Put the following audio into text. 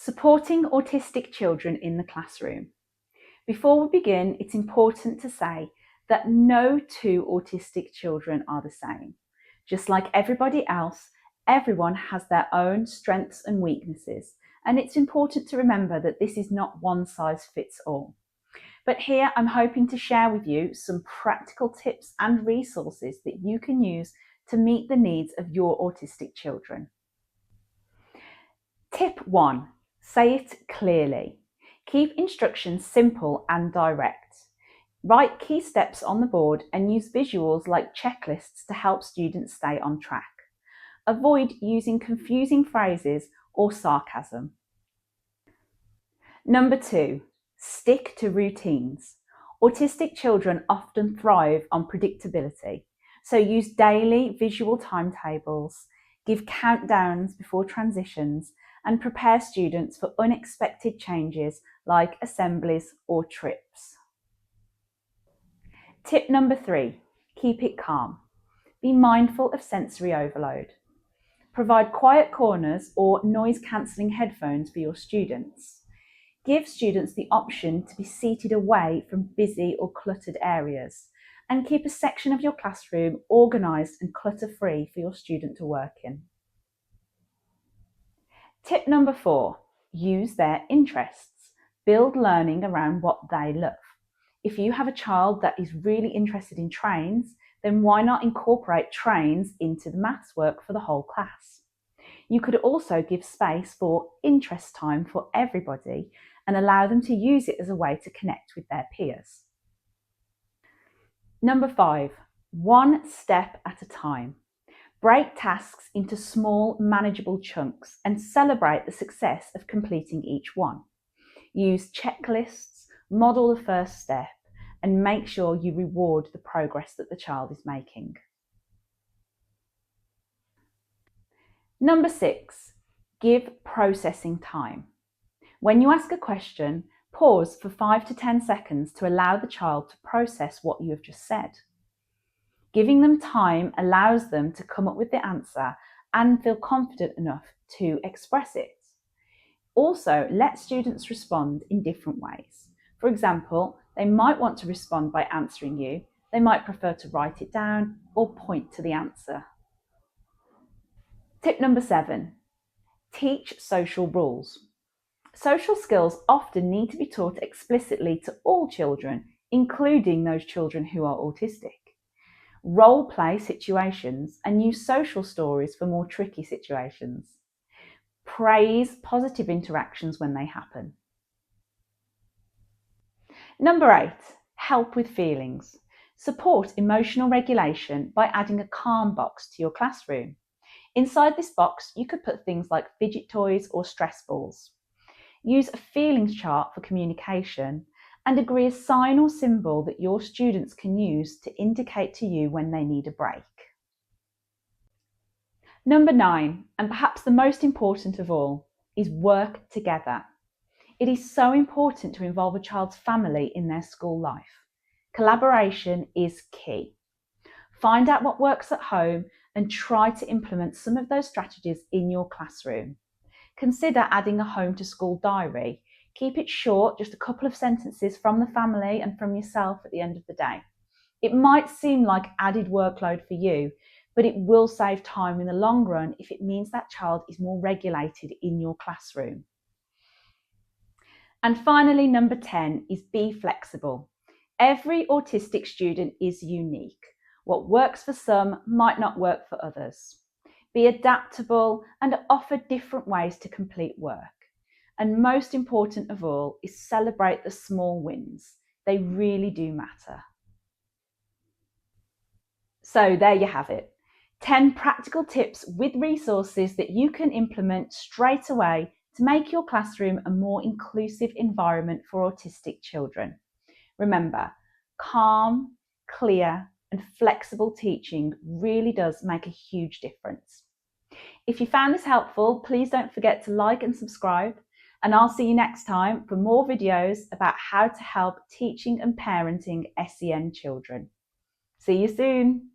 Supporting autistic children in the classroom. Before we begin, it's important to say that no two autistic children are the same. Just like everybody else, everyone has their own strengths and weaknesses, and it's important to remember that this is not one size fits all. But here I'm hoping to share with you some practical tips and resources that you can use to meet the needs of your autistic children. Tip 1. Say it clearly. Keep instructions simple and direct. Write key steps on the board and use visuals like checklists to help students stay on track. Avoid using confusing phrases or sarcasm. Number 2. Stick to routines. Autistic children often thrive on predictability, so use daily visual timetables, give countdowns before transitions, and prepare students for unexpected changes like assemblies or trips. Tip number 3, keep it calm. Be mindful of sensory overload. Provide quiet corners or noise-cancelling headphones for your students. Give students the option to be seated away from busy or cluttered areas, and keep a section of your classroom organised and clutter-free for your student to work in. Tip number 4, use their interests. Build learning around what they love. If you have a child that is really interested in trains, then why not incorporate trains into the maths work for the whole class? You could also give space for interest time for everybody and allow them to use it as a way to connect with their peers. Number 5, one step at a time. Break tasks into small, manageable chunks and celebrate the success of completing each one. Use checklists, model the first step, and make sure you reward the progress that the child is making. Number 6, give processing time. When you ask a question, pause for 5 to 10 seconds to allow the child to process what you have just said. Giving them time allows them to come up with the answer and feel confident enough to express it. Also, let students respond in different ways. For example, they might want to respond by answering you, they might prefer to write it down or point to the answer. Tip number 7, teach social rules. Social skills often need to be taught explicitly to all children, including those children who are autistic. Role play situations and use social stories for more tricky situations. Praise positive interactions when they happen. Number 8, help with feelings. Support emotional regulation by adding a calm box to your classroom. Inside this box, you could put things like fidget toys or stress balls. Use a feelings chart for communication and agree a sign or symbol that your students can use to indicate to you when they need a break. Number 9, and perhaps the most important of all, is work together. It is so important to involve a child's family in their school life. Collaboration is key. Find out what works at home and try to implement some of those strategies in your classroom. Consider adding a home to school diary. Keep it short, just a couple of sentences from the family and from yourself at the end of the day. It might seem like added workload for you, but it will save time in the long run if it means that child is more regulated in your classroom. And finally, number 10 is be flexible. Every autistic student is unique. What works for some might not work for others. Be adaptable and offer different ways to complete work. And most important of all is celebrate the small wins. They really do matter. So there you have it. 10 practical tips with resources that you can implement straight away to make your classroom a more inclusive environment for autistic children. Remember, calm, clear, and flexible teaching really does make a huge difference. If you found this helpful, please don't forget to like and subscribe, and I'll see you next time for more videos about how to help teaching and parenting SEN children. See you soon.